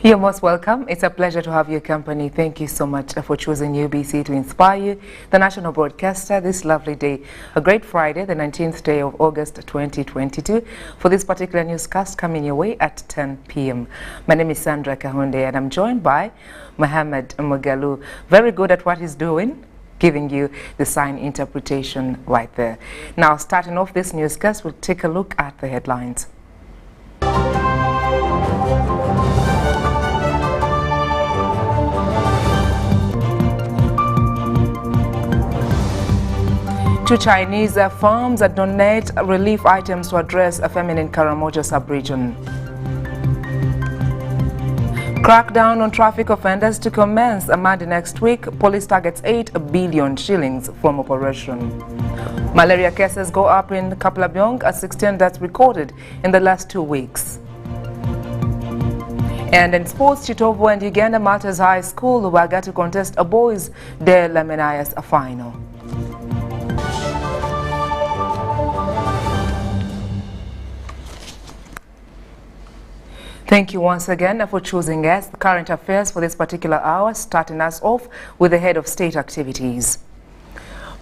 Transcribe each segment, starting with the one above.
You're most welcome. It's a pleasure to have your company. Thank you so much for choosing UBC to inspire you, the national broadcaster, this lovely day, a great Friday, the 19th day of August 2022, for this particular newscast coming your way at 10 p.m. My name is Sandrah Kahunde and I'm joined by Mohammed Mugalu, very good at what he's doing, giving you the sign interpretation right there. Now, starting off this newscast, we'll take a look at the headlines. Two Chinese firms donate relief items to address a famine in Karamoja sub-region. Crackdown on traffic offenders to commence Monday next week. Police targets 8 billion shillings from operation. Malaria cases go up in Kaplabyong at 16 deaths recorded in the last 2 weeks. And in sports, Chitovu and Uganda Martyrs High School were to contest a boys' De Lamenias final. Thank you once again for choosing us. Current affairs for this particular hour, starting us off with the head of state activities.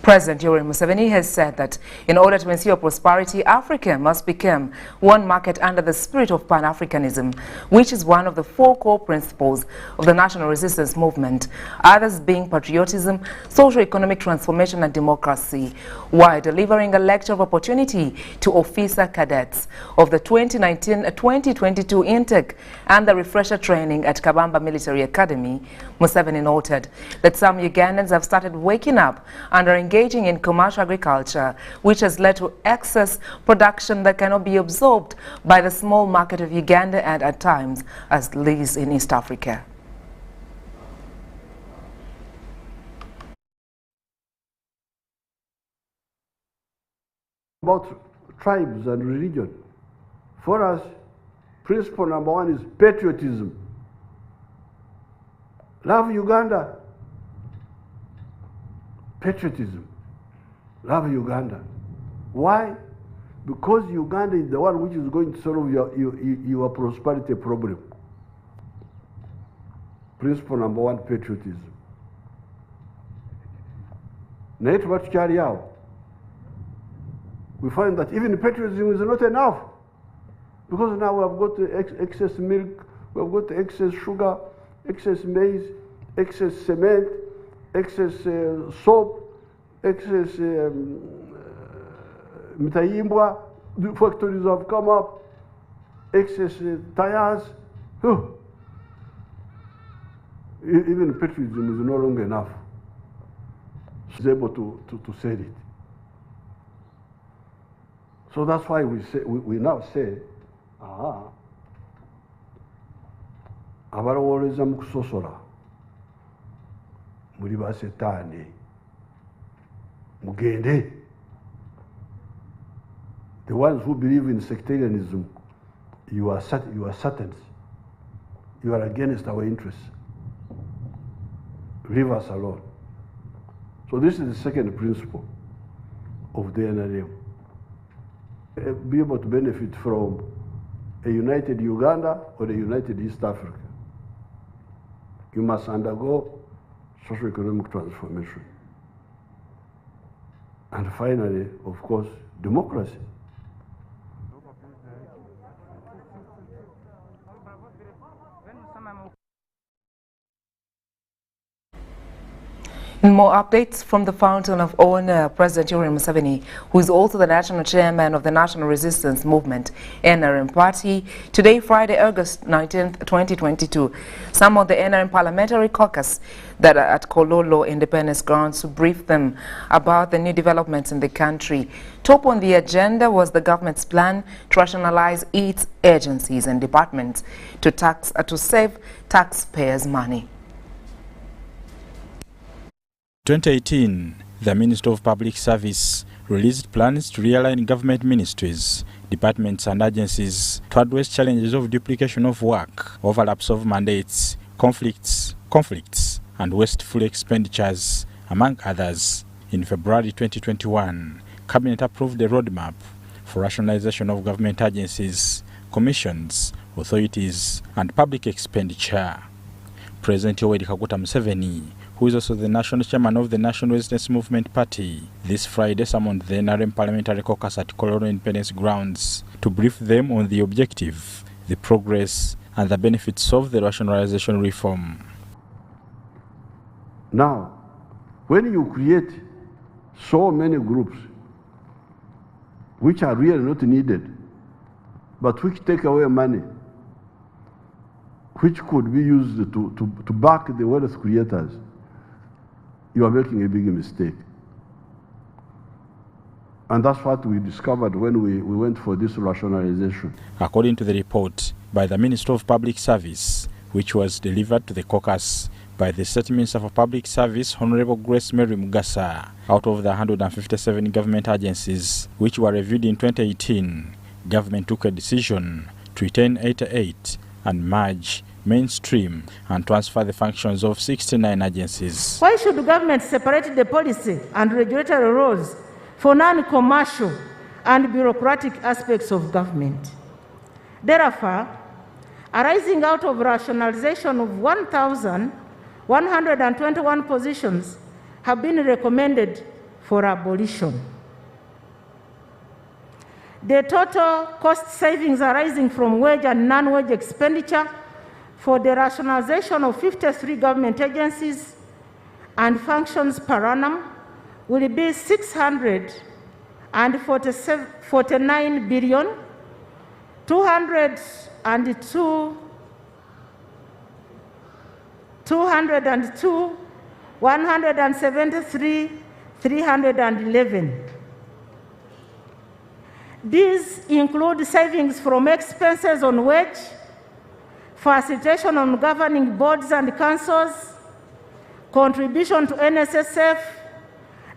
President Yoweri Museveni has said that in order to ensure prosperity, Africa must become one market under the spirit of Pan-Africanism, which is one of the 4 core principles of the national resistance movement, others being patriotism, socio-economic transformation and democracy, while delivering a lecture of opportunity to officer cadets of the 2019-2022 intake and the refresher training at Kabamba Military Academy. Museveni noted that some Ugandans have started waking up and are engaging in commercial agriculture, which has led to excess production that cannot be absorbed by the small market of Uganda and at times as least in East Africa. About tribes and religion. For us, principle number 1 is patriotism. Love Uganda. Patriotism. Love Uganda. Why? Because Uganda is the one which is going to solve your prosperity problem. Principle number 1, patriotism. We find that even patriotism is not enough. Because now we have got excess milk, we have got excess sugar, excess maize, excess cement, excess soap, excess mitayimbwa, the factories have come up, excess tires. Even patriotism is no longer enough. She's able to sell it. So that's why we now say, abalowoleza mu kusosola muli basetaani mugende. The ones who believe in sectarianism, you are Satans. You are against our interests. Leave us alone. So this is the second principle of the NRM. Be able to benefit from a united Uganda or a united East Africa. You must undergo socio-economic transformation. And finally, of course, democracy. More updates from the Fountain of Honor. President Yoweri Museveni, who is also the national chairman of the National Resistance Movement, NRM Party, today, Friday, August 19th, 2022, summoned the NRM Parliamentary Caucus that are at Kololo Independence Grounds to brief them about the new developments in the country. Top on the agenda was the government's plan to rationalize its agencies and departments to save taxpayers' money. 2018, the Minister of Public Service released plans to realign government ministries, departments and agencies to address challenges of duplication of work, overlaps of mandates, conflicts, and wasteful expenditures, among others. In February 2021, Cabinet approved a roadmap for rationalization of government agencies, commissions, authorities and public expenditure. President Yoweri Kaguta Museveni, who is also the national chairman of the National Resistance Movement Party, this Friday summoned the NRM Parliamentary Caucus at Colorado Independence Grounds to brief them on the objective, the progress, and the benefits of the rationalization reform. Now, when you create so many groups which are really not needed, but which take away money, which could be used to back the wealth creators, you are making a big mistake. And that's what we discovered when we went for this rationalization. According to the report by the Minister of Public Service, which was delivered to the caucus by the State Minister for Public Service, Honorable Grace Mary Mugasa, out of the 157 government agencies which were reviewed in 2018, government took a decision to retain 88 and merge, mainstream, and transfer the functions of 69 agencies. Why should government separate the policy and regulatory roles for non-commercial and bureaucratic aspects of government? Therefore, arising out of rationalization of 1,121 positions have been recommended for abolition. The total cost savings arising from wage and non-wage expenditure for the rationalization of 53 government agencies and functions per annum will be 649 billion 202 173 311. These include savings from expenses on wage, facilitation on governing boards and councils, contribution to NSSF,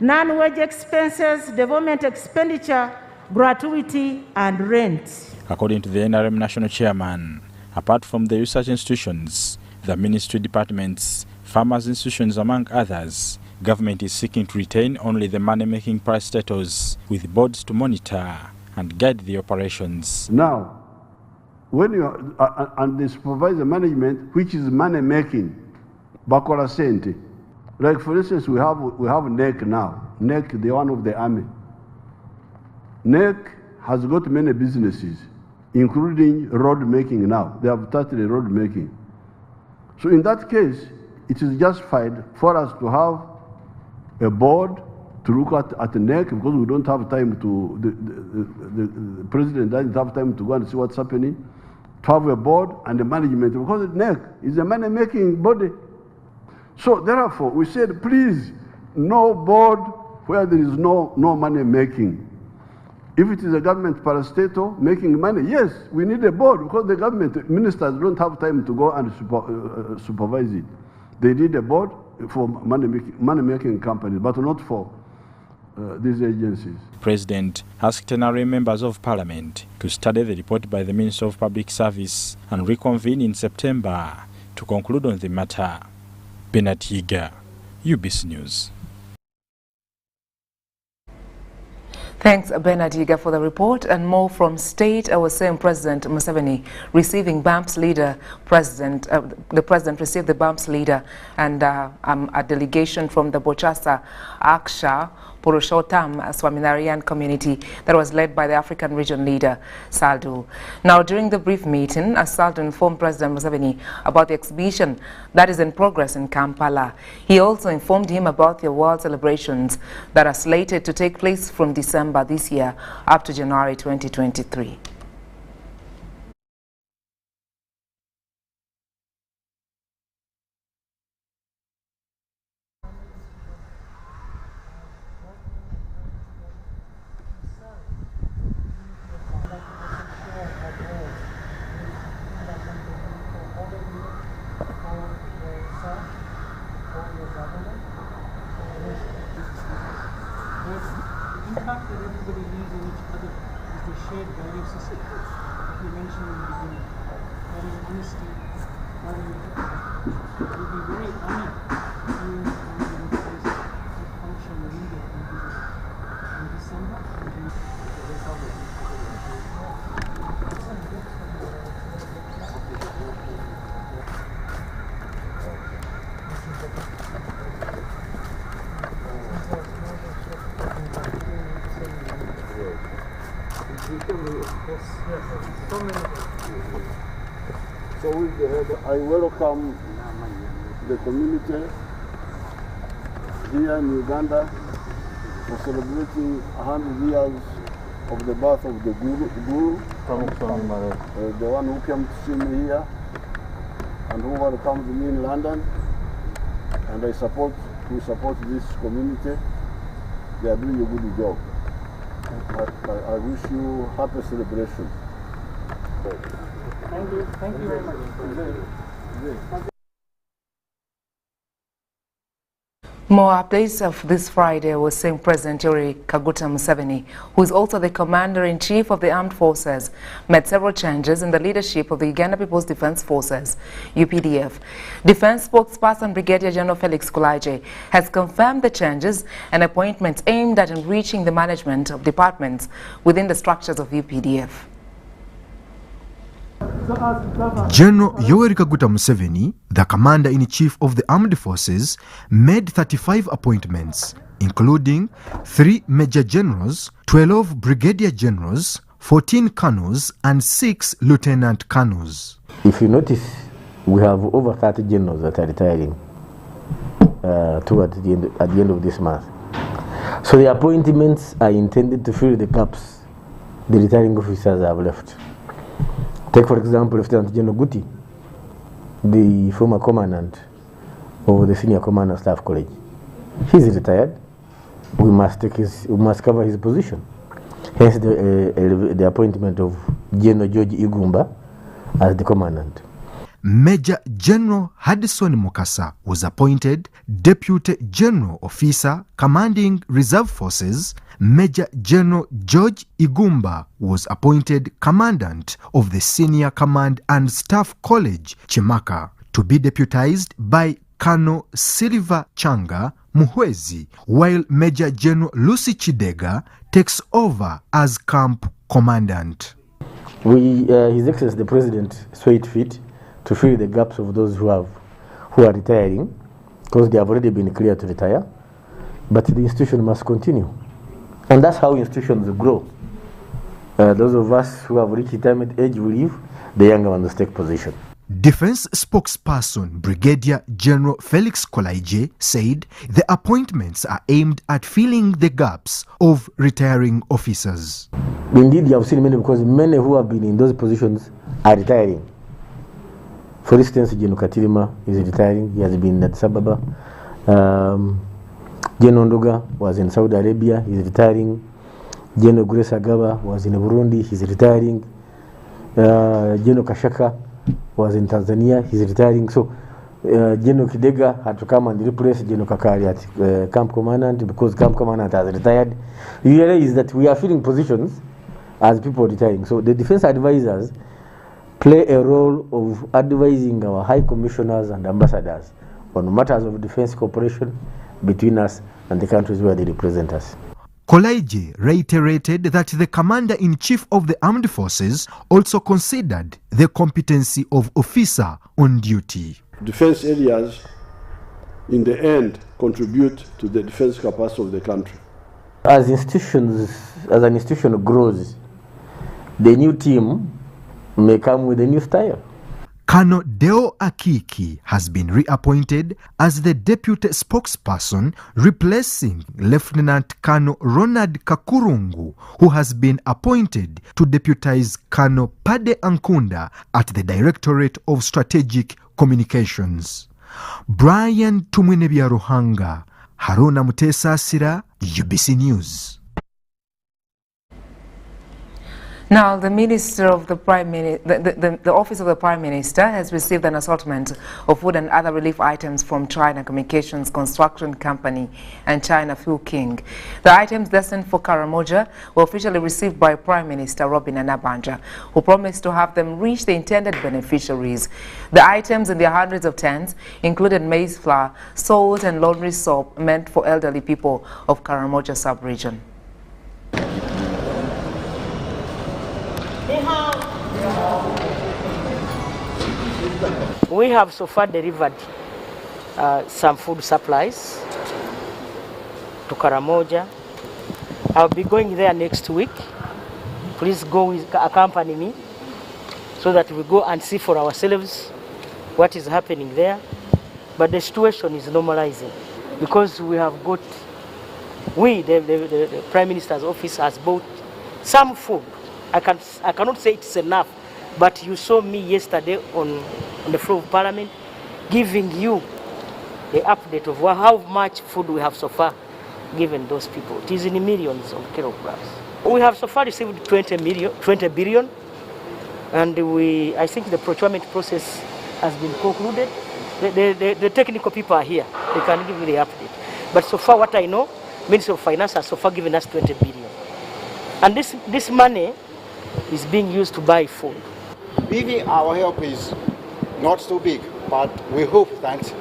non-wage expenses, development expenditure, gratuity, and rent. According to the NRM National Chairman, apart from the research institutions, the ministry departments, farmers' institutions, among others, government is seeking to retain only the money-making parastatals, with boards to monitor and guide the operations. Now, when you are, and they supervise the management, which is money-making, Bakola Sente. Like for instance, we have NEC now. NEC, the one of the army. NEC has got many businesses, including road making now. They have started the road making. So in that case, it is justified for us to have a board to look at the NEC, because we don't have time to, the president doesn't have time to go and see what's happening, to have a board and the management, because the NEC is a money-making body. So therefore, we said, please, no board where there is no money-making. If it is a government parastatal making money, yes, we need a board, because the government ministers don't have time to go and supervise it. They need a board for money-making companies, but not for these agencies. President asked NRM members of Parliament to study the report by the Minister of Public Service and reconvene in September to conclude on the matter. Bernard Higa, UBC News. Thanks, Bernard Higa, for the report. And more from state, our same President Museveni receiving BAMP's leader, the President received the BAMP's leader and a delegation from the Bochasa, Aksha, Purushotam Swaminarayan community that was led by the African region leader, Saldu. Now, during the brief meeting, Saldu informed President Museveni about the exhibition that is in progress in Kampala. He also informed him about the world celebrations that are slated to take place from December this year up to January 2023. Impact that everybody leaves on each other is the shared value system that you mentioned in the beginning. Value honesty, value you'll be very honored during the time in place to function leader in December. So many. So with the head, I welcome the community here in Uganda for celebrating 100 years of the birth of the Guru, the one who came to see me here and who welcomed me in London. And we support this community. They are doing a good job. I wish you happy celebration. Thank you very much. More updates of this Friday was seeing President Yoweri Kaguta Museveni, who is also the Commander-in-Chief of the Armed Forces, made several changes in the leadership of the Uganda People's Defence Forces, UPDF. Defence spokesperson Brigadier General Felix Kulaije has confirmed the changes and appointments aimed at enriching the management of departments within the structures of UPDF. General Yoweri Kaguta Museveni, the Commander-in-Chief of the Armed Forces, made 35 appointments, including 3 Major Generals, 12 Brigadier Generals, 14 Colonels, and 6 Lieutenant Colonels. If you notice, we have over 30 generals that are retiring at the end of this month. So the appointments are intended to fill the gaps the retiring officers have left. Take, for example, Lieutenant General Guti, the former commandant of the Senior Commander Staff College. He's retired. We must cover his position. Hence the appointment of General George Igumba as the commandant. Major General Hudson Mukasa was appointed Deputy General Officer commanding Reserve Forces. Major General George Igumba was appointed Commandant of the Senior Command and Staff College, Chimaka, to be deputized by Colonel Silver Changa Muhwezi, while Major General Lucy Chidega takes over as Camp Commandant. His Excellency the President saw it fit to fill the gaps of those who are retiring, because they have already been cleared to retire, but the institution must continue. And that's how institutions grow. Those of us who have reached retirement age will leave, the younger ones take position. Defense spokesperson Brigadier General Felix Kulaije said the appointments are aimed at filling the gaps of retiring officers. Indeed, you have seen many, because many who have been in those positions are retiring. For instance, General Katirima is retiring. He has been at Sababa. General Ndoga was in Saudi Arabia. He's retiring. General Grace Agaba was in Burundi. He's retiring. General Kashaka was in Tanzania. He's retiring. So General Kidega had to come and replace General Kakari at Camp Commandant, because Camp Commandant has retired. You realize that we are filling positions as people retiring. So the defense advisors play a role of advising our high commissioners and ambassadors on matters of defense cooperation between us and the countries where they represent us. Kulaije reiterated that the Commander-in-Chief of the Armed Forces also considered the competency of officer on duty. Defense areas, in the end, contribute to the defense capacity of the country. As an institution grows, the new team may come with a new style. Colonel Deo Akiki has been reappointed as the deputy spokesperson, replacing Lieutenant Colonel Ronald Kakurungu, who has been appointed to deputize Colonel Pade Ankunda at the Directorate of Strategic Communications. Brian Tumwinebia Ruhanga, Haruna Mutesa Asira, UBC News. Now, the Minister of the the Office of the Prime Minister has received an assortment of food and other relief items from China Communications Construction Company and China Fuel King. The items destined for Karamoja were officially received by Prime Minister Robin Anabanja, who promised to have them reach the intended beneficiaries. The items in their hundreds of tons included maize flour, salt and laundry soap meant for elderly people of Karamoja sub-region. We have so far delivered some food supplies to Karamoja. I'll be going there next week please accompany me so that we go and see for ourselves what is happening there. But the situation is normalizing because we have got, the Prime Minister's office has bought some food. I cannot say it's enough, but you saw me yesterday on the floor of Parliament giving you the update of how much food we have so far given those people. It is in millions of kilograms. We have so far received 20 billion, and I think the procurement process has been concluded. The technical people are here. They can give you the update. But so far what I know, Ministry of Finance has so far given us 20 billion. And this money is being used to buy food. Maybe our help is not so big, but we hope that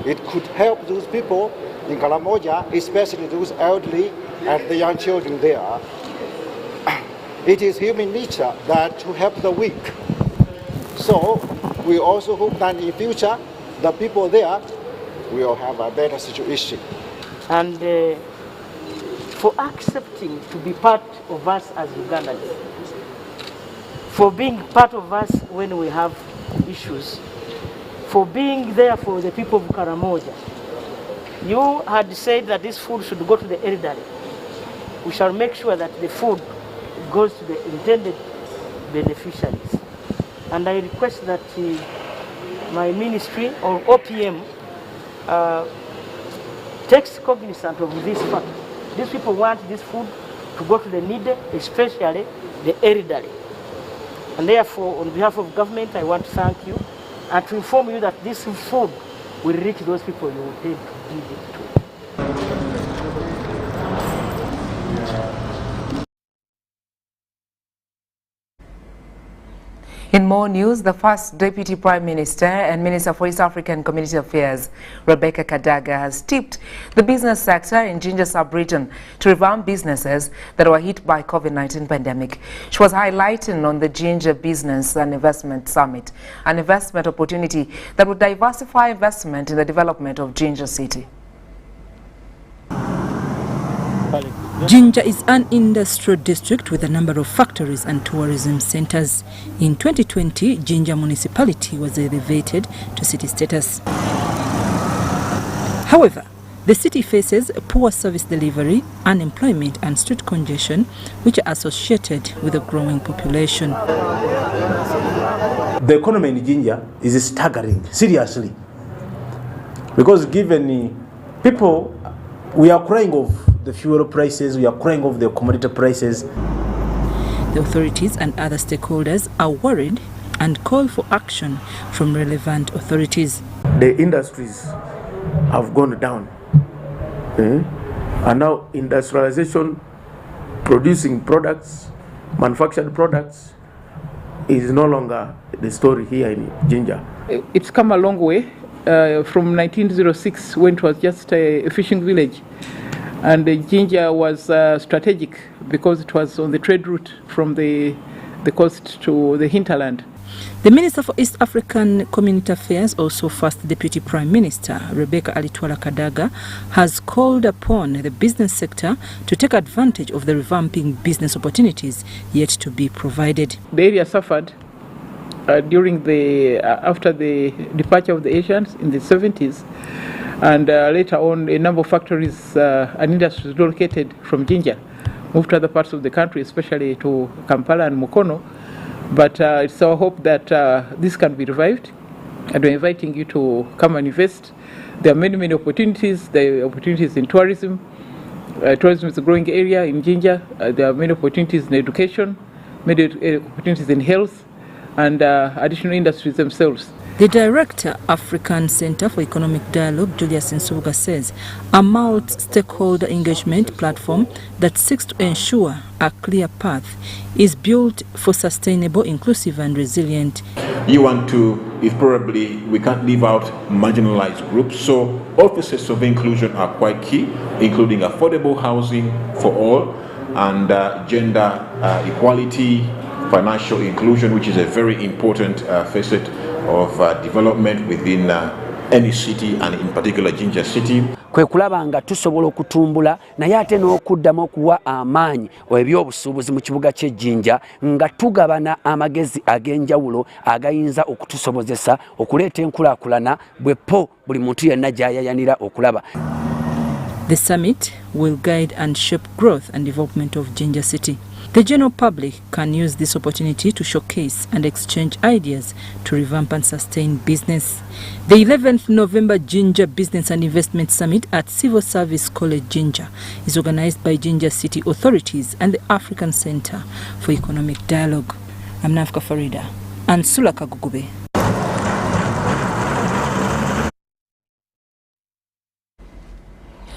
it could help those people in Karamoja, especially those elderly and the young children there. It is human nature that to help the weak. So we also hope that in future, the people there will have a better situation. And for accepting to be part of us as Ugandans, for being part of us when we have issues, for being there for the people of Karamoja. You had said that this food should go to the elderly. We shall make sure that the food goes to the intended beneficiaries. And I request that my ministry or OPM takes cognizance of this fact. These people want this food to go to the needy, especially the elderly. And therefore, on behalf of government, I want to thank you and to inform you that this food will reach those people you intend to give it to. In more news, the first Deputy Prime Minister and Minister for East African Community Affairs, Rebecca Kadaga, has tipped the business sector in Jinja sub-region to revamp businesses that were hit by COVID-19 pandemic. She was highlighting on the Jinja Business and Investment Summit, an investment opportunity that would diversify investment in the development of Jinja City. Jinja is an industrial district with a number of factories and tourism centers. In 2020, Jinja municipality was elevated to city status. However, the city faces poor service delivery, unemployment and street congestion, which are associated with a growing population. The economy in Jinja is staggering, seriously. Because given people, we are crying of the fuel prices, we are crying of the commodity prices. The authorities and other stakeholders are worried and call for action from relevant authorities. The industries have gone down. And now industrialization, producing products, manufactured products, is no longer the story here in Jinja. It's come a long way from 1906, when it was just a fishing village. And Jinja was strategic because it was on the trade route from the coast to the hinterland. The Minister for East African Community Affairs, also first Deputy Prime Minister, Rebecca Alitwala Kadaga, has called upon the business sector to take advantage of the revamping business opportunities yet to be provided. The area suffered during after the departure of the Asians in the 70s. And later on, a number of factories and industries relocated from Jinja, moved to other parts of the country, especially to Kampala and Mukono. But it's our hope that this can be revived, and we're inviting you to come and invest. There are many, many opportunities. There are opportunities in tourism. Tourism is a growing area in Jinja. There are many opportunities in education, many opportunities in health, and additional industries themselves. The Director, African Center for Economic Dialogue, Julius Nsubuga, says a multi-stakeholder engagement platform that seeks to ensure a clear path is built for sustainable, inclusive and resilient. You want to, if probably we can't leave out marginalized groups, so offices of inclusion are quite key, including affordable housing for all and gender equality, financial inclusion, which is a very important facet of development within any city, and in particular Jinja City. Kwe kulaba nga tusobola okutumbula naye ate n'okuddamu okuwa amaanyi ebyobusuubuzi mu kibuga ky'e Jinja nga tugabana amagezi ag'enjawulo agayinza okutusobozesa okuleeta enkulaakulana bwepo buli muntu yenna gy'ayayanira okulaba. The summit will guide and shape growth and development of Jinja City. The general public can use this opportunity to showcase and exchange ideas to revamp and sustain business. The 11th November Jinja Business and Investment Summit at Civil Service College Jinja is organized by Jinja City authorities and the African Center for Economic Dialogue. I'm Nafka Farida and Sandrah Kahunde.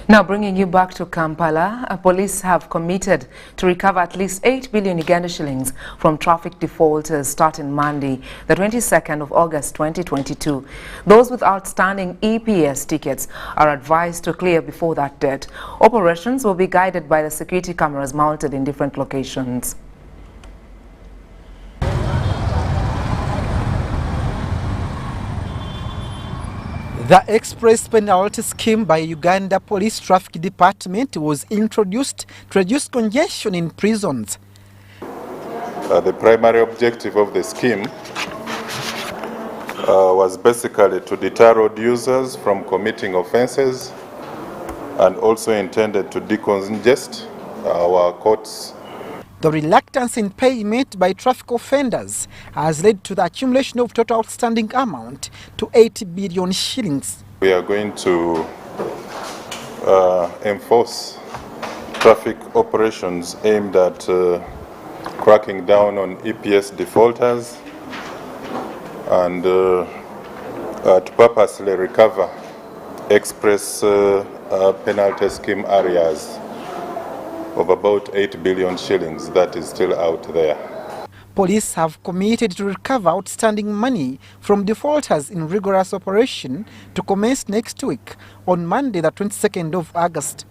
Now bringing you back to Kampala, police have committed to recover at least 8 billion Uganda shillings from traffic defaulters starting Monday, the 22nd of August 2022. Those with outstanding EPS tickets are advised to clear before that date. Operations will be guided by the security cameras mounted in different locations. The express penalty scheme by Uganda Police Traffic Department was introduced to reduce congestion in prisons. The primary objective of the scheme was basically to deter road users from committing offences and also intended to decongest our courts. The reluctance in payment by traffic offenders has led to the accumulation of total outstanding amount to 8 billion shillings. We are going to enforce traffic operations aimed at cracking down on EPS defaulters and to purposely recover express penalty scheme areas of about 8 billion shillings that is still out there. Police have committed to recover outstanding money from defaulters in rigorous operation to commence next week on Monday, the 22nd of August.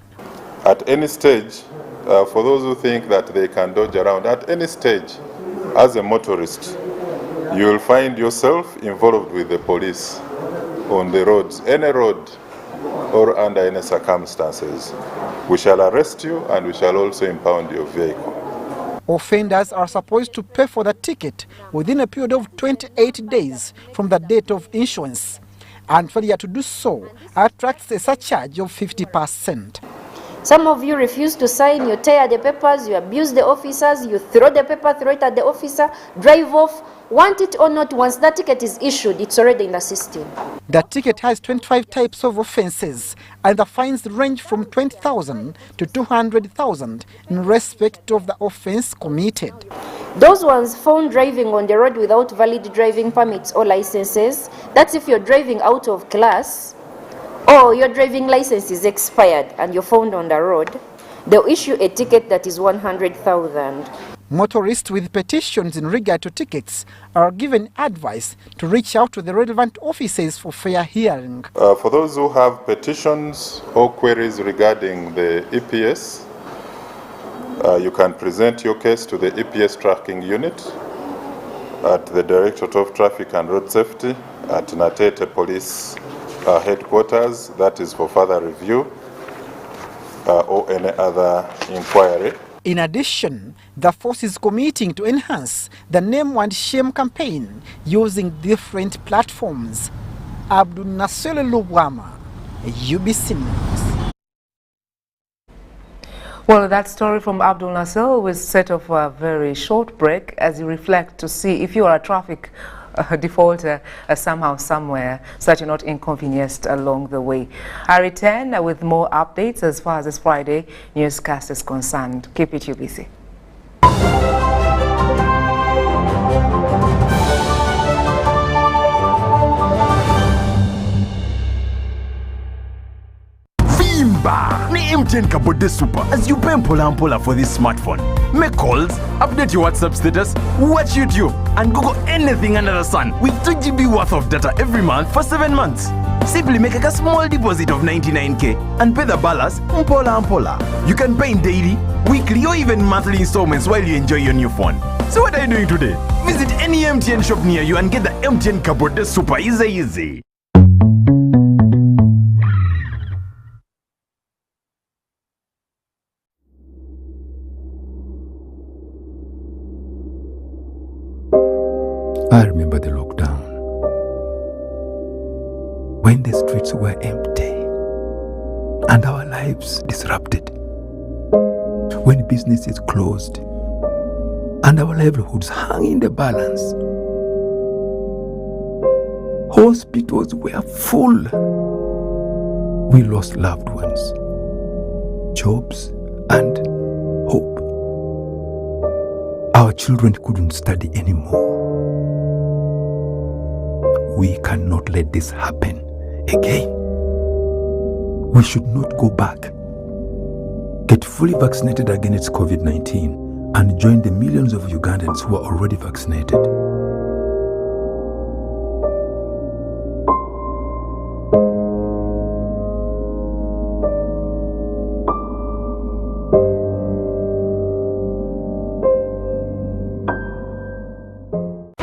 At any stage, for those who think that they can dodge around, at any stage, as a motorist, you will find yourself involved with the police on the roads, any road or under any circumstances. We shall arrest you and we shall also impound your vehicle. Offenders are supposed to pay for the ticket within a period of 28 days from the date of issuance, and failure to do so attracts a surcharge of 50%. Some of you refuse to sign, you tear the papers, you abuse the officers, you throw the paper, throw it at the officer, drive off. Want it or not, once that ticket is issued, it's already in the system. The ticket has 25 types of offences, and the fines range from 20,000 to 200,000 in respect of the offence committed. Those ones found driving on the road without valid driving permits or licenses, that's if you're driving out of class or your driving license is expired and you're found on the road, they'll issue a ticket that is 100,000. Motorists with petitions in regard to tickets are given advice to reach out to the relevant offices for fair hearing. For those who have petitions or queries regarding the EPS, you can present your case to the EPS tracking unit at the Directorate of Traffic and Road Safety at Natete Police Headquarters. That is for further review or any other inquiry. In addition, the force is committing to enhance the Name and Shame campaign using different platforms. Abdul Nasser Lubwama, UBC News. Well, that story from Abdul Nasser was set off a very short break as you reflect to see if you are a traffic defaulter somehow, somewhere, so that you're not inconvenienced along the way. I return with more updates as far as this Friday newscast is concerned. Keep it UBC. Ni MTN Kabode Super as you pay mpola for this smartphone. Make calls, update your WhatsApp status, watch YouTube, and Google anything under the sun with 2 GB worth of data every month for 7 months. Simply make a small deposit of 99k and pay the balance mpola. You can pay in daily, weekly, or even monthly installments while you enjoy your new phone. So what are you doing today? Visit any MTN shop near you and get the MTN Kabode Super easy. I remember the lockdown, when the streets were empty and our lives disrupted, when businesses closed and our livelihoods hung in the balance. Hospitals were full. We lost loved ones, jobs, and hope. Our children couldn't study anymore. We cannot let this happen again. We should not go back. Get fully vaccinated against COVID-19 and join the millions of Ugandans who are already vaccinated.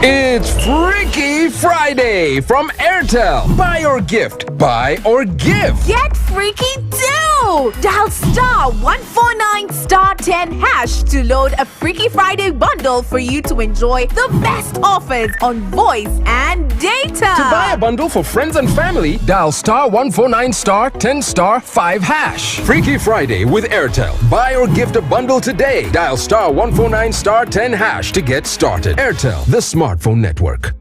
It's Freaky Friday from Airtel. Buy or gift. Buy or give. Get freaky too! Dial star 149 star 10 hash to load a Freaky Friday bundle for you to enjoy the best offers on voice and data. To buy a bundle for friends and family, dial star 149 star 10 star 5 hash. Freaky Friday with Airtel. Buy or gift a bundle today. Dial star 149 star 10 hash to get started. Airtel, the smartphone network.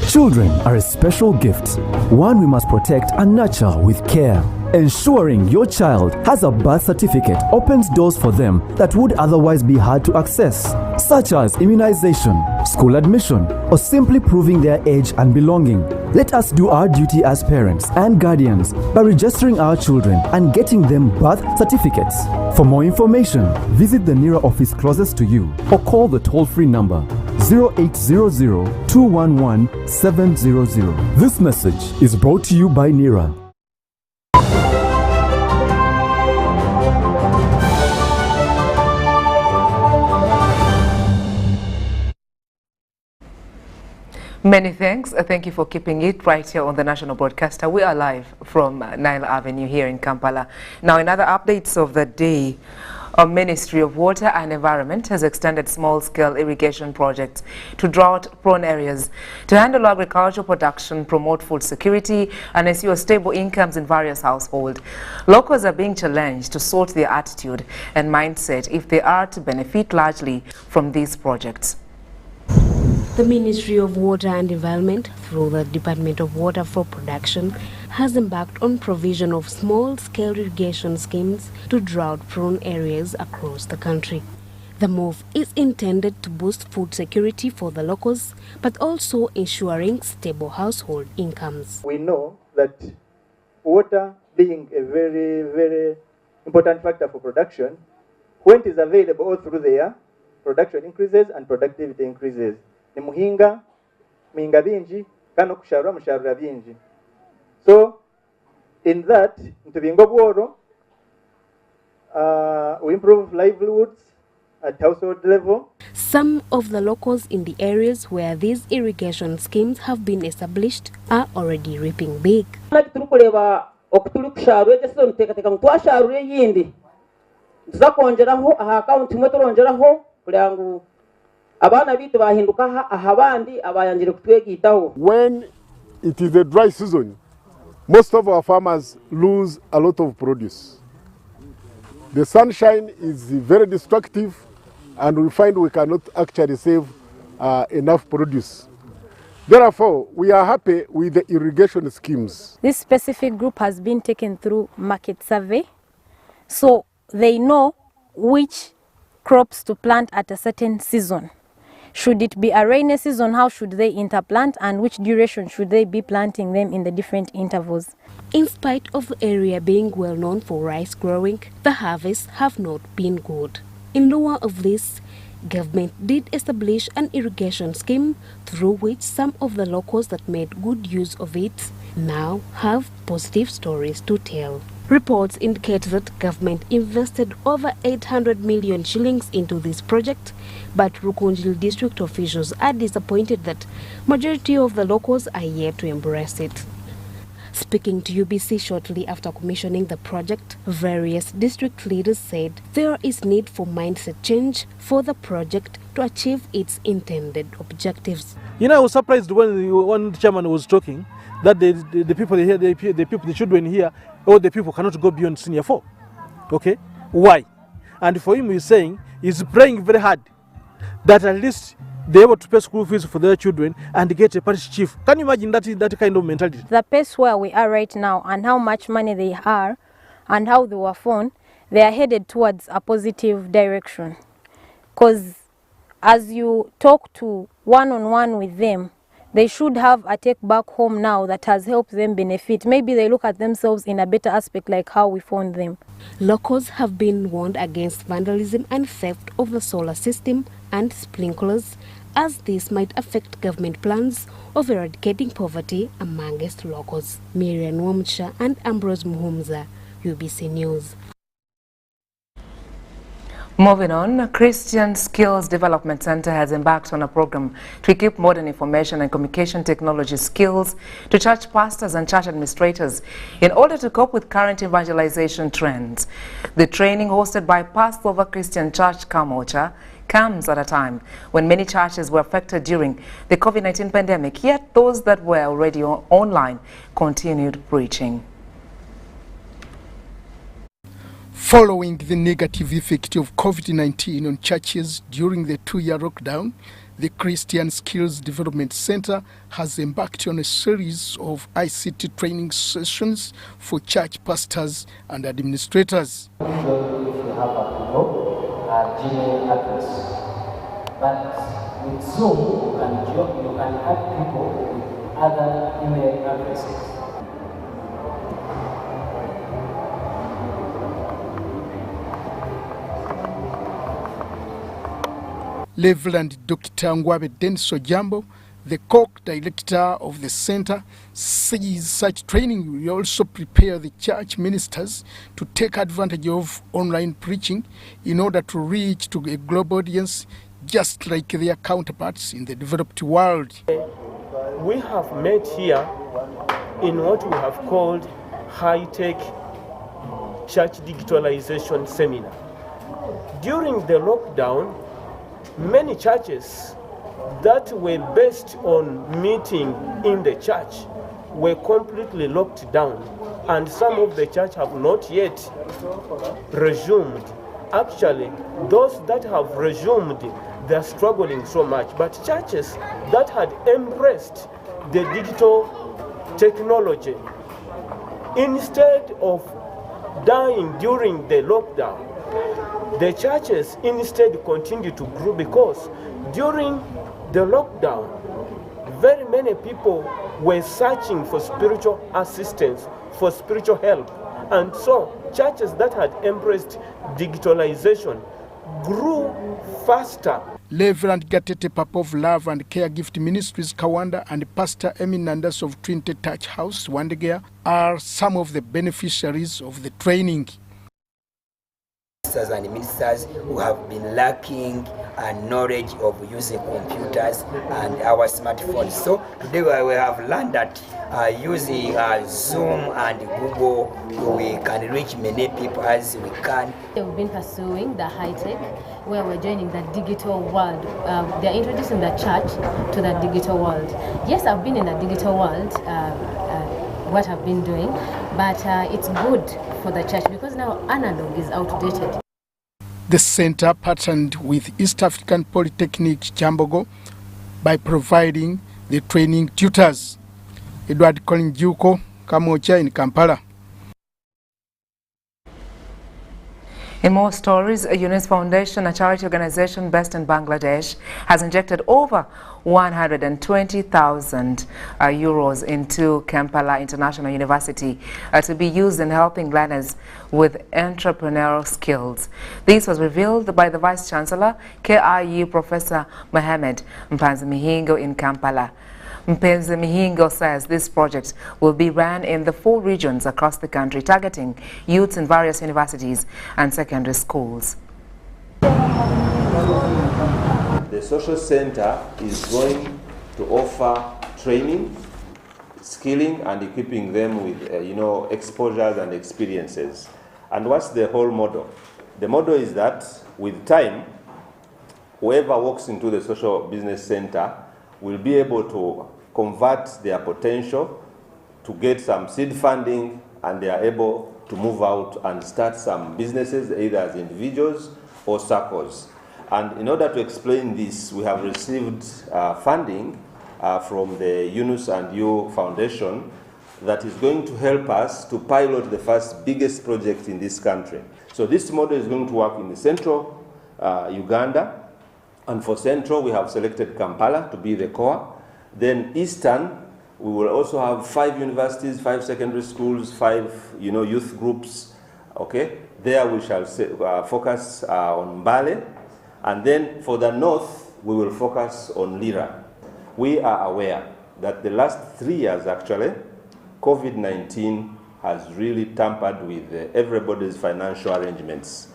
Children are a special gift, one we must protect and nurture with care. Ensuring your child has a birth certificate opens doors for them that would otherwise be hard to access, such as immunization, school admission, or simply proving their age and belonging. Let us do our duty as parents and guardians by registering our children and getting them birth certificates. For more information, visit the NERA office closest to you or call the toll-free number 0800-211-700. This message is brought to you by NERA. Many thanks. Thank you for keeping it right here on the National Broadcaster. We are live from Nile Avenue here in Kampala. Now, in other updates of the day, our Ministry of Water and Environment has extended small-scale irrigation projects to drought-prone areas to handle agricultural production, promote food security, and ensure stable incomes in various households. Locals are being challenged to sort their attitude and mindset if they are to benefit largely from these projects. The Ministry of Water and Environment, through the Department of Water for Production, has embarked on provision of small-scale irrigation schemes to drought-prone areas across the country. The move is intended to boost food security for the locals, but also ensuring stable household incomes. We know that water being a very, very important factor for production, when it is available all through the year, production increases and productivity increases. Ni muhinga binji kano kusharura musharura binji. So in that ntubingo bworo we improve livelihoods at household level. Some of the locals in the areas where these irrigation schemes have been established are already reaping big. Turukureba okutuli kusharura ejeso ntekateka mutwasharura yindi tuzakonjeraho aha account imwe turongeraho kurangu abana bitu bahinduka ahabandi abayangire kutwegitaho. When it is a dry season, most of our farmers lose a lot of produce. The sunshine is very destructive and we find we cannot actually save enough produce. Therefore, we are happy with the irrigation schemes. This specific group has been taken through market survey, so they know which crops to plant at a certain season. Should it be a rainy season, how should they interplant and which duration should they be planting them in the different intervals? In spite of the area being well known for rice growing, the harvests have not been good. In lieu of this, government did establish an irrigation scheme through which some of the locals that made good use of it now have positive stories to tell. Reports indicate that government invested over 800 million shillings into this project, but Rukunjil district officials are disappointed that majority of the locals are yet to embrace it. Speaking to UBC shortly after commissioning the project, various district leaders said there is need for mindset change for the project to achieve its intended objectives. You know, I was surprised when the chairman was talking that the people here, the children here, or the people cannot go beyond senior 4. Okay, why? And for him, he's saying he's praying very hard that at least they're able to pay school fees for their children and get a parish chief. Can you imagine that kind of mentality? The pace where we are right now and how much money they are and how they were found, they are headed towards a positive direction. Because as you talk to one-on-one with them, they should have a take back home now that has helped them benefit. Maybe they look at themselves in a better aspect like how we found them. Locals have been warned against vandalism and theft of the solar system and sprinklers, as this might affect government plans of eradicating poverty amongst locals. Miriam Wamcha and Ambrose Muhumza, UBC News. Moving on, Christian Skills Development Center has embarked on a program to equip modern information and communication technology skills to church pastors and church administrators in order to cope with current evangelization trends. The training, hosted by Passover Christian Church Kamocha, comes at a time when many churches were affected during the COVID-19 pandemic, yet those that were already online continued preaching. Following the negative effect of COVID-19 on churches during the 2-year lockdown, the Christian Skills Development Center has embarked on a series of ICT training sessions for church pastors and administrators. If you have a Gmail address, but with Zoom you can add people with other email addresses. Reverend Dr. Ngwabe Denso Jambo, the co-director of the center, says such training will also prepare the church ministers to take advantage of online preaching in order to reach to a global audience just like their counterparts in the developed world. We have met here in what we have called high-tech church digitalization seminar. During the lockdown, many churches that were based on meeting in the church were completely locked down, and some of the church have not yet resumed. Actually, those that have resumed, they're struggling so much, but churches that had embraced the digital technology, instead of dying during the lockdown, the churches instead continue to grow, because during the lockdown, very many people were searching for spiritual assistance, for spiritual help. And so churches that had embraced digitalization grew faster. Reverend Gatete Papa of Love and Care Gift Ministries Kawanda and Pastor Emin Nandas of Trinity Touch House Wandegea are some of the beneficiaries of the training. And ministers who have been lacking knowledge of using computers and our smartphones. So today we have learned that using Zoom and Google, we can reach many people as we can. We've been pursuing the high-tech, where we're joining the digital world. They're introducing the church to the digital world. Yes, I've been in the digital world, what I've been doing, but it's good for the church because now analog is outdated. The center partnered with East African Polytechnic Chambogo by providing the training tutors. Edward Colin Juko, Kamocha in Kampala. In more stories, a UNIS Foundation, a charity organization based in Bangladesh, has injected over 120,000 euros into Kampala International University to be used in helping learners with entrepreneurial skills. This was revealed by the Vice Chancellor, KIU Professor Mohamed Mpanzi-Mihingo in Kampala. Mpanzi-Mihingo says this project will be run in the 4 regions across the country, targeting youths in various universities and secondary schools. The social center is going to offer training skilling and equipping them with exposures and experiences. And what's the whole model? The model is that with time, whoever walks into the social business center will be able to convert their potential to get some seed funding, and they are able to move out and start some businesses, either as individuals or circles. And in order to explain this, we have received funding from the Yunus and You Foundation that is going to help us to pilot the first biggest project in this country. So this model is going to work in the central Uganda, and for central we have selected Kampala to be the core. Then eastern, we will also have 5 universities, 5 secondary schools, 5 youth groups. Okay, there we shall focus on Mbale, and then for the north we will focus on Lira. We are aware that the last 3 years actually, COVID-19 has really tampered with everybody's financial arrangements.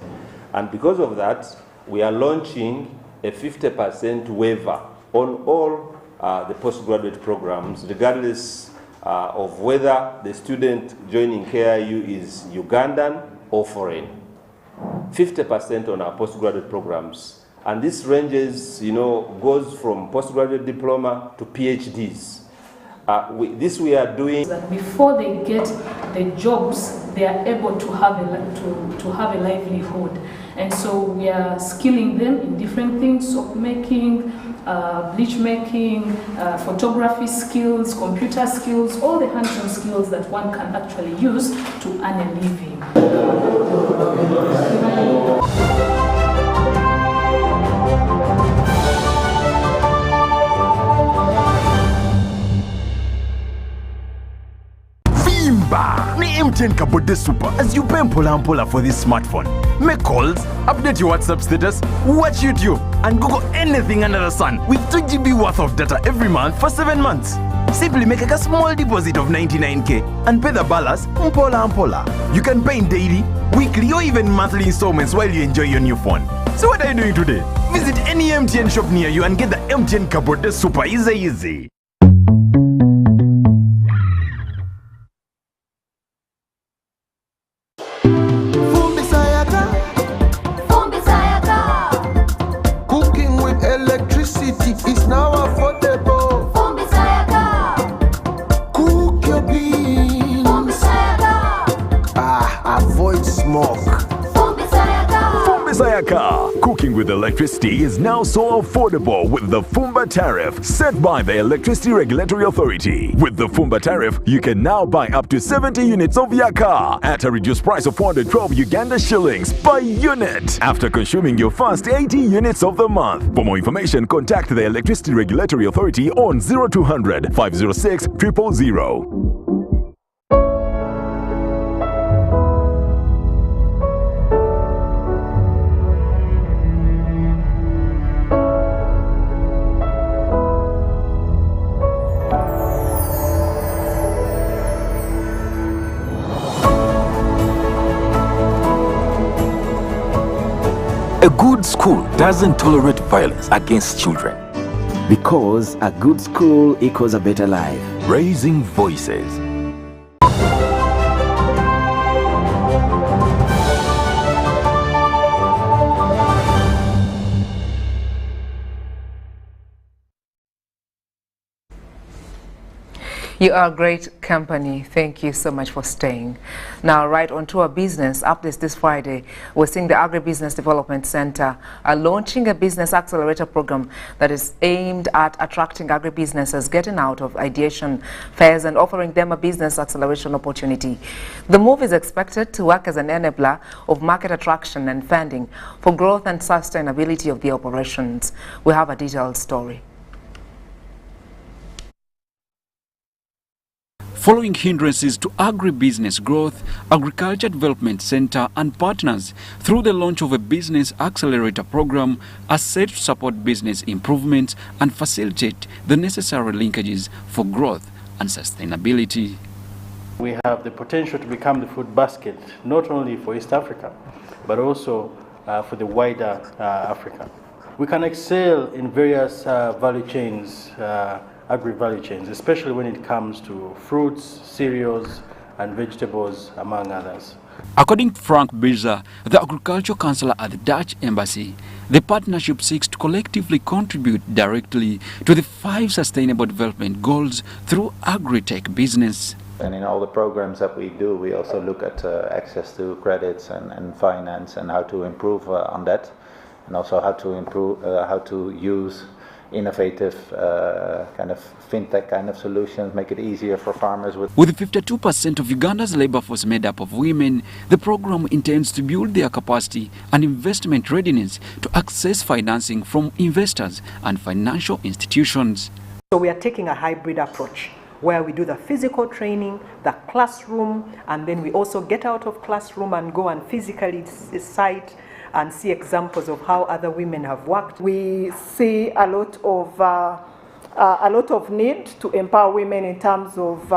And because of that, we are launching a 50% waiver on all the postgraduate programs, regardless of whether the student joining KIU is Ugandan or foreign. 50% on our postgraduate programs. And this ranges, goes from postgraduate diploma to PhDs. This we are doing. That before they get the jobs, they are able to have a livelihood. And so we are skilling them in different things: soap making, bleach making, photography skills, computer skills, all the hands-on skills that one can actually use to earn a living. Ni MTN Kabode Super as you pay mpola for this smartphone. Make calls, update your WhatsApp status, watch YouTube, and Google anything under the sun with 2 GB worth of data every month for 7 months. Simply make a small deposit of 99k and pay the balance mpola. You can pay in daily, weekly, or even monthly installments while you enjoy your new phone. So what are you doing today? Visit any MTN shop near you and get the MTN Kabode Super easy. It's now affordable. Cook your beans. Avoid smoke. Sayaka. Cooking with electricity is now so affordable with the Fumba tariff set by the Electricity Regulatory Authority. With the Fumba tariff, you can now buy up to 70 units of Yaka at a reduced price of 412 Uganda shillings per unit after consuming your first 80 units of the month. For more information, contact the Electricity Regulatory Authority on 0200 506 000. A good school doesn't tolerate violence against children. Because a good school equals a better life. Raising voices. You are a great company. Thank you so much for staying. Now, right on to our business updates this Friday. We're seeing the Agribusiness Development Center launching a business accelerator program that is aimed at attracting agribusinesses, getting out of ideation fairs and offering them a business acceleration opportunity. The move is expected to work as an enabler of market attraction and funding for growth and sustainability of the operations. We have a detailed story. Following hindrances to agribusiness growth, Agriculture Development Center and partners, through the launch of a business accelerator program, are set to support business improvements and facilitate the necessary linkages for growth and sustainability. We have the potential to become the food basket, not only for East Africa, but also for the wider Africa. We can excel in various value chains agri-value chains, especially when it comes to fruits, cereals, and vegetables, among others. According to Frank Birza, the agriculture counselor at the Dutch Embassy, the partnership seeks to collectively contribute directly to the 5 Sustainable Development Goals through agri-tech business. And in all the programs that we do, we also look at access to credits and finance and how to improve on that, and also how to improve, how to use innovative kind of fintech kind of solutions, make it easier for farmers. With 52% of Uganda's labor force made up of women, the program intends to build their capacity and investment readiness to access financing from investors and financial institutions. So we are taking a hybrid approach where we do the physical training, the classroom, and then we also get out of classroom and go and physically cite and see examples of how other women have worked. We see a lot of need to empower women in terms of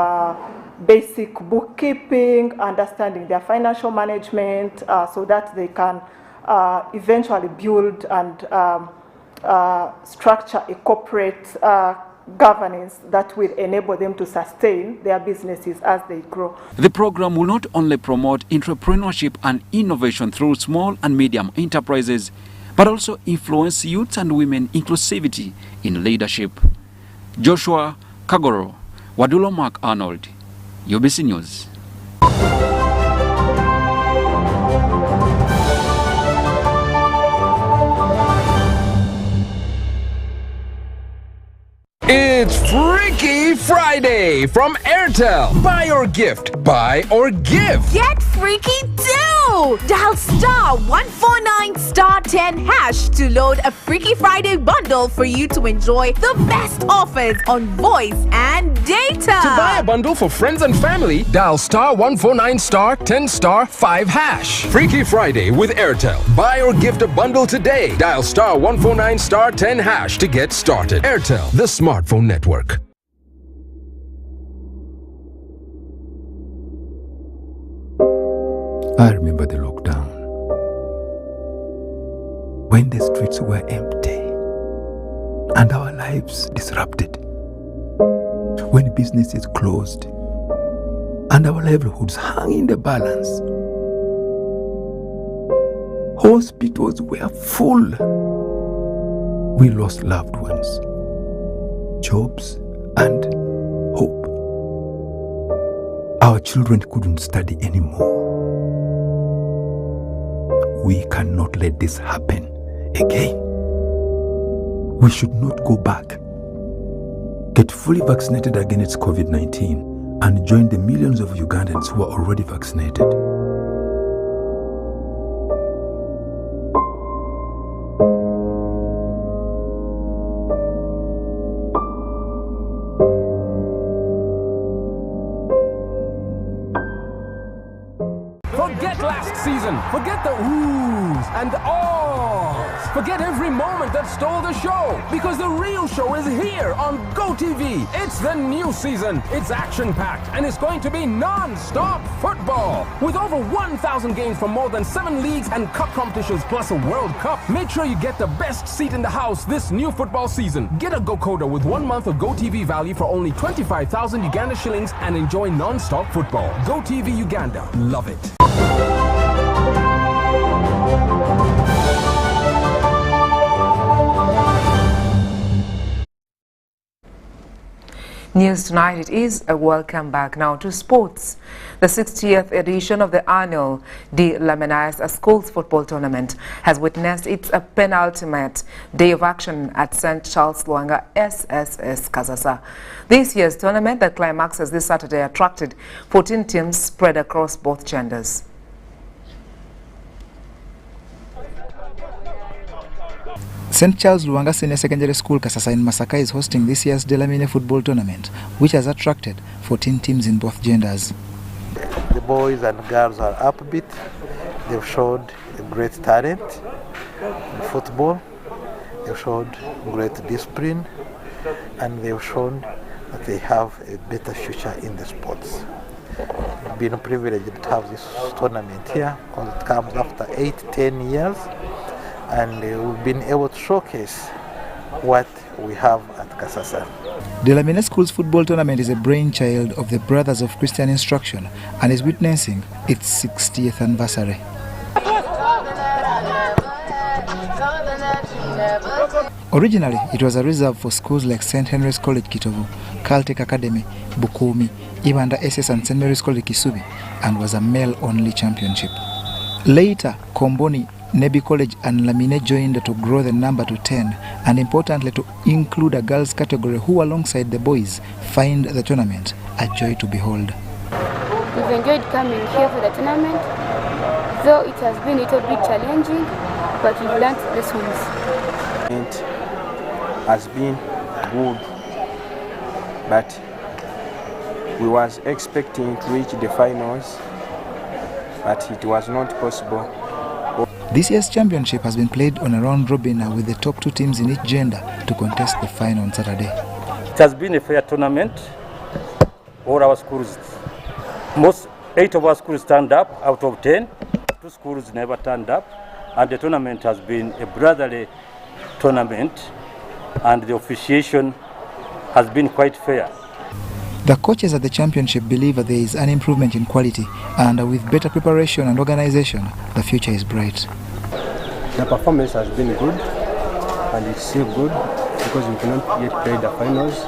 basic bookkeeping, understanding their financial management, so that they can eventually build and structure a corporate governance that will enable them to sustain their businesses as they grow. The program will not only promote entrepreneurship and innovation through small and medium enterprises, but also influence youth and women inclusivity in leadership. Joshua Kagoro, Wadulo Mark Arnold, UBC News. It's Freaky Friday from Airtel. Buy or gift. Buy or give. Get freaky too! Dial *149*10# to load a Freaky Friday bundle for you to enjoy the best offers on voice and data. To buy a bundle for friends and family, dial *149*10*5#. Freaky Friday with Airtel. Buy or gift a bundle today. Dial *149*10# to get started. Airtel, the smartphone network. I remember the lockdown, when the streets were empty and our lives disrupted, when businesses closed and our livelihoods hung in the balance. Hospitals were full. We lost loved ones, jobs, and hope. Our children couldn't study anymore. We cannot let this happen again. We should not go back. Get fully vaccinated against COVID-19 and join the millions of Ugandans who are already vaccinated. Forget last season. Forget the oohs and ahs. Forget every moment that stole the show, because the real show is here on GoTV. It's the new season. It's action-packed and it's going to be non-stop football. With over 1,000 games from more than 7 leagues and cup competitions plus a World Cup. Make sure you get the best seat in the house this new football season. Get a GoCoder with 1 month of GoTV value for only 25,000 Uganda shillings and enjoy non-stop football. GoTV Uganda. Love it. News tonight, it is a welcome back now to sports. The 60th edition of the annual De La Menace Schools Football Tournament has witnessed its penultimate day of action at St. Charles Lwanga SSS Kasasa. This year's tournament that climaxes this Saturday attracted 14 teams spread across both genders. St. Charles Lwanga Senior Secondary School Kasasa in Masaka is hosting this year's De La Menace football tournament, which has attracted 14 teams in both genders. The boys and girls are upbeat. They've showed a great talent in football. They've showed great discipline, and they've shown that they have a better future in the sports. We've been privileged to have this tournament here, because it comes after 8-10 years. And we've been able to showcase what we have at Kasasa. Delamine School's football tournament is a brainchild of the Brothers of Christian Instruction and is witnessing its 60th anniversary. Originally, it was a reserve for schools like St. Henry's College Kitovu, Caltech Academy, Bukumi, Ibanda SS and St. Mary's College Kisubi, and was a male-only championship. Later, Komboni, Nebi College and Lamine joined to grow the number to 10 and importantly to include a girls category who alongside the boys find the tournament a joy to behold. We've enjoyed coming here for the tournament, though it has been a little bit challenging, but we've learned lessons. It has been good, but we was expecting to reach the finals, but it was not possible. This year's championship has been played on a round robin with the top 2 teams in each gender to contest the final on Saturday. It has been a fair tournament. All our schools, 8 of our schools turned up out of 10. 2 schools never turned up, and the tournament has been a brotherly tournament, and the officiation has been quite fair. The coaches at the championship believe that there is an improvement in quality, and with better preparation and organization, the future is bright. The performance has been good, and it's still good because we cannot yet play the finals.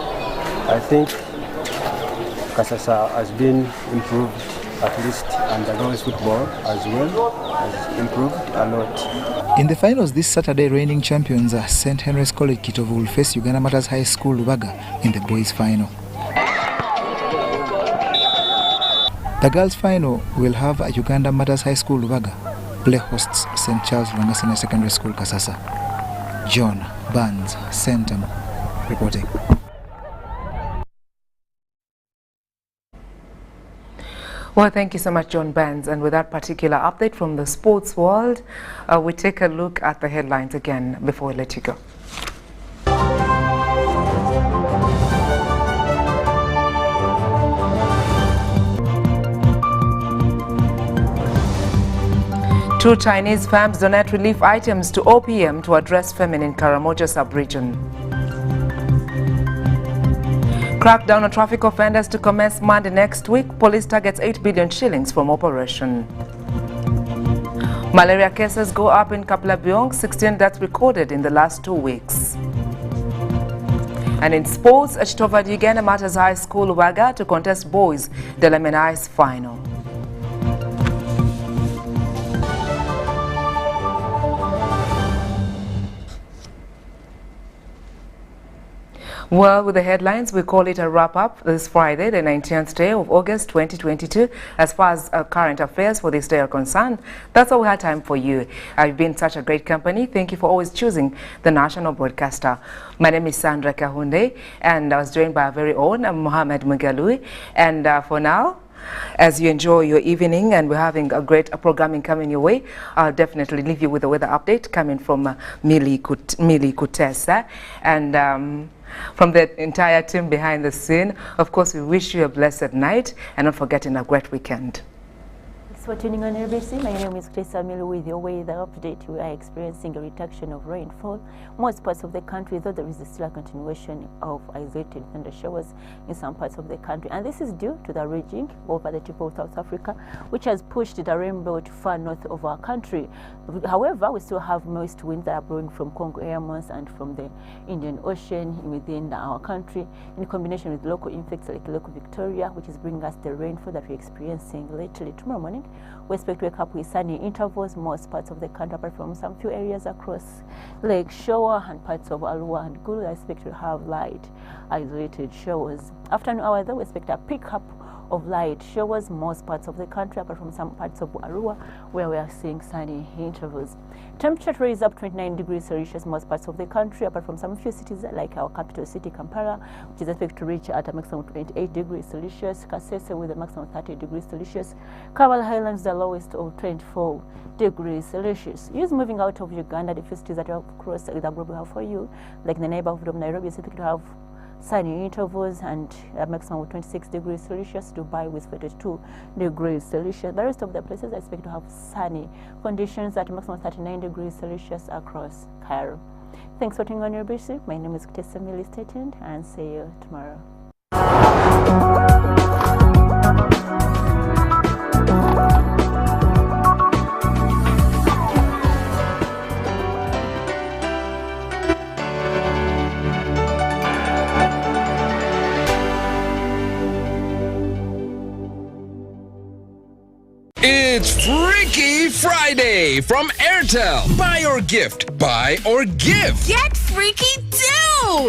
I think Kasasa has been improved at least, and the girls' football as well has improved a lot. In the finals this Saturday, reigning champions St. Henry's College Kitovu will face Uganda Matters High School Lubaga in the boys' final. The girls' final will have Uganda Matters High School Lubaga play hosts St. Charles Lwanga Senior Secondary School Kasasa. John Burns, Centum, reporting. Well, thank you so much, John Burns. And with that particular update from the sports world, we take a look at the headlines again before we let you go. Two Chinese firms donate relief items to OPM to address famine in Karamoja sub-region. Crackdown on traffic offenders to commence Monday next week. Police targets 8 billion shillings from operation. Malaria cases go up in Kaplabyong, 16 deaths recorded in the last 2 weeks. And in sports, Achitova Uganda Matters High School Lubaga to contest boys Delamine Ice final. Well, with the headlines, we call it a wrap-up this Friday, the 19th day of August 2022. As far as current affairs for this day are concerned, that's all we had time for you. You've been such a great company. Thank you for always choosing the national broadcaster. My name is Sandrah Kahunde, and I was joined by our very own Mohammed Mugalui. And for now, as you enjoy your evening and we're having a great programming coming your way, I'll definitely leave you with a weather update coming from Mili Kutesa. And from the entire team behind the scene, of course, we wish you a blessed night and not forgetting a great weekend. Thanks for tuning on UBC. My name is Chris Amil with your weather update. We are experiencing a reduction of rainfall. Most parts of the country, though there is still a continuation of isolated thunder showers in some parts of the country. And this is due to the ridging over the tip of South Africa, which has pushed the rainbow to far north of our country. However, we still have moist winds that are blowing from Congo airmounts and from the Indian Ocean within our country, in combination with local effects like Local Victoria, which is bringing us the rainfall that we're experiencing lately. Tomorrow morning, we expect to wake up with sunny intervals, most parts of the country, apart from some few areas across Lake Shore and parts of Arua and Gulu. I expect to have light, isolated showers. Afternoon hour, though, we expect a pickup of light showers, most parts of the country, apart from some parts of Arua, where we are seeing sunny intervals. Temperature raise up 29 degrees Celsius, most parts of the country, apart from some few cities like our capital city, Kampala, which is expected to reach at a maximum of 28 degrees Celsius, Kasese with a maximum of 30 degrees Celsius, Kaval Highlands, the lowest of 24 degrees Celsius. Use moving out of Uganda, the few cities that are across the globe we have for you, like the neighborhood of Nairobi, is expected to have sunny intervals and a maximum of 26 degrees Celsius. Dubai with 42 degrees Celsius. The rest of the places I expect to have sunny conditions at a maximum of 39 degrees Celsius across Cairo. Thanks for tuning on UBC. My name is Kutesa Mili. Stay tuned and see you tomorrow. It's Freaky Friday from Airtel. Buy or gift. Buy or give. Get freaky too!